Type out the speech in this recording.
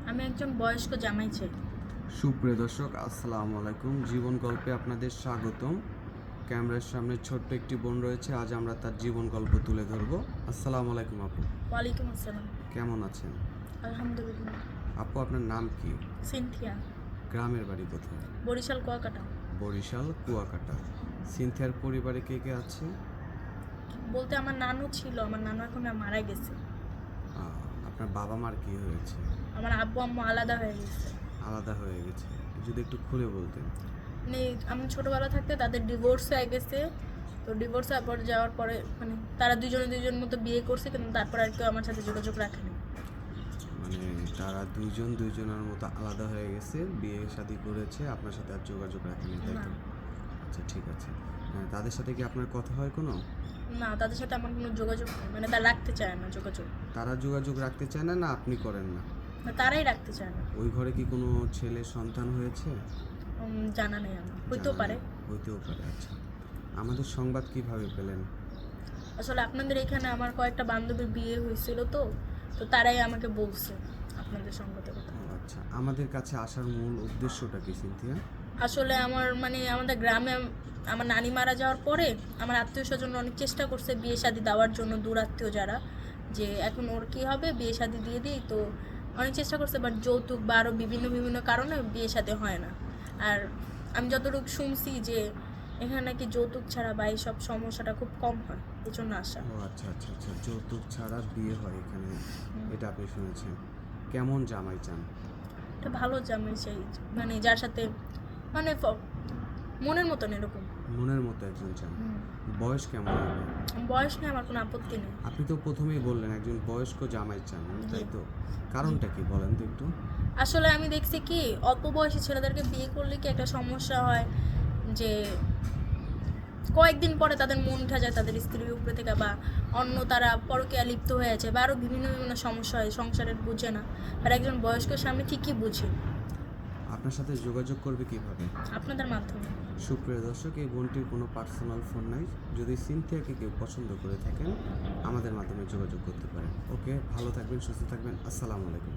আমি একজন বয়স্ক জামাই চাই। সুপ্রিয় দর্শক, আসসালামু আলাইকুম। জীবন গল্পে আপনাদের স্বাগতম। ক্যামেরার সামনে ছোট্ট একটি বোন রয়েছে, আজ আমরা তার জীবন গল্প তুলে ধরবো। আসসালামু আলাইকুম আপু, ওয়ালাইকুম আসসালাম। কেমন আছেন? আলহামদুলিল্লাহ। আপু, আপনার নাম কি? সিনথিয়া। গ্রামের বাড়ি কোথায়? বরিশাল কুয়াকাটা। বরিশাল কুয়াকাটা। সিনথিয়ার পরিবারে কে কে আছে? বলতে আমার নানু ছিল, আমার নানু এখন মারা গেছে। আপনার বাবা মার কি হয়েছে? আমার আব্বু আম্মু আলাদা হয়ে গেছে। আলাদা হয়ে গেছে, যদি একটু খুলে বলতেন। মানে আমি ছোটোবেলা থাকতে তাদের ডিভোর্স হয়ে গেছে। তো ডিভোর্স হওয়ার পর যাওয়ার পরে মানে তারা দুজন মতো বিয়ে করছে, কিন্তু তারপর আর কেউ আমার সাথে যোগাযোগ রাখেনি। মানে তারা দুইজনের মতো আলাদা হয়ে গেছে, বিয়ে শাদী করেছে, আপনার সাথে আর যোগাযোগ রাখেনি, তাই তো? না। আচ্ছা, ঠিক আছে। তাদের সাথে কি আপনার কথা হয় কোনো? না, তাদের সাথে আমার কোনো যোগাযোগ নেই, মানে তারা রাখতে চায় না যোগাযোগ। তারা যোগাযোগ রাখতে চায় না, না আপনি করেন না? না, তারাই রাখতে চায় না। ওই ঘরে কি কোনো ছেলে সন্তান হয়েছে? জানা নেই আমার, হইতেও জানা পারে। নেই, হইতেও পারে। আচ্ছা, আমাদের সংবাদ কিভাবে পেলেন? আসলে আপনাদের এখানে আমার কয়েকটা বান্ধবীর বিয়ে হয়েছিল, তো তো তারাই আমাকে বলছে আপনাদের সঙ্গতে কথা। ও আচ্ছা, আমাদের কাছে আসার মূল উদ্দেশ্যটা কি সিনথিয়া? আসলে আমার মানে আমাদের গ্রামে আমার নানি মারা যাওয়ার পরে আমার আত্মীয় স্বজন অনেক চেষ্টা করছে বিয়ে শাদি দেওয়ার জন্য, দূর আত্মীয় যারা, যে এখন ওর কী হবে, বিয়ে শাদি দিয়ে দিই। তো অনেক চেষ্টা করছে, বাট যৌতুক বা আরও বিভিন্ন কারণে বিয়ে শাদি হয় না। আর আমি যতটুকু শুনছি যে এখানে নাকি যৌতুক ছাড়া বা এইসব সমস্যাটা খুব কম হয়, এই জন্য আসা। ও আচ্ছা আচ্ছা আচ্ছা, যৌতুক ছাড়া বিয়ে হয় এখানে, এটা আপনি শুনেছেন। কেমন জামাই চান? একটা ভালো জামাই চাই, মানে যার সাথে মানে মনের মতন এরকম। মনের মতো একজন চান। বয়স কেমন হবে? বয়স নিয়ে আমার কোনো আপত্তি নেই। আপনি তো প্রথমেই বললেন একজন বয়স্ক জামাই চান, তাই তো? কারণটা কি বলেন তো একটু? আসলে আমি দেখছি কি, অল্প বয়সী ছেলেদেরকে বিয়ে করলে কি একটা সমস্যা হয়, যে কয়েকদিন পরে তাদের মন উঠে যায় তাদের স্ত্রীর উপরে থেকে, বা অন্য তারা পরকীয়া লিপ্ত হয়ে আছে, বা আরও বিভিন্ন সমস্যা হয়, সংসারের বুঝে না। আর একজন বয়স্ক স্বামী ঠিকই বুঝে। আপনার সাথে যোগাযোগ করবে কিভাবে? আপনাদের মাধ্যমে। সুপ্রিয় দর্শক, এই বোনটির কোনো পার্সোনাল ফোন নাই। যদি সিনথিয়াকে কেউ পছন্দ করে থাকেন, আমাদের মাধ্যমে যোগাযোগ করতে পারেন। ওকে, ভালো থাকবেন, সুস্থ থাকবেন। আসসালামু আলাইকুম।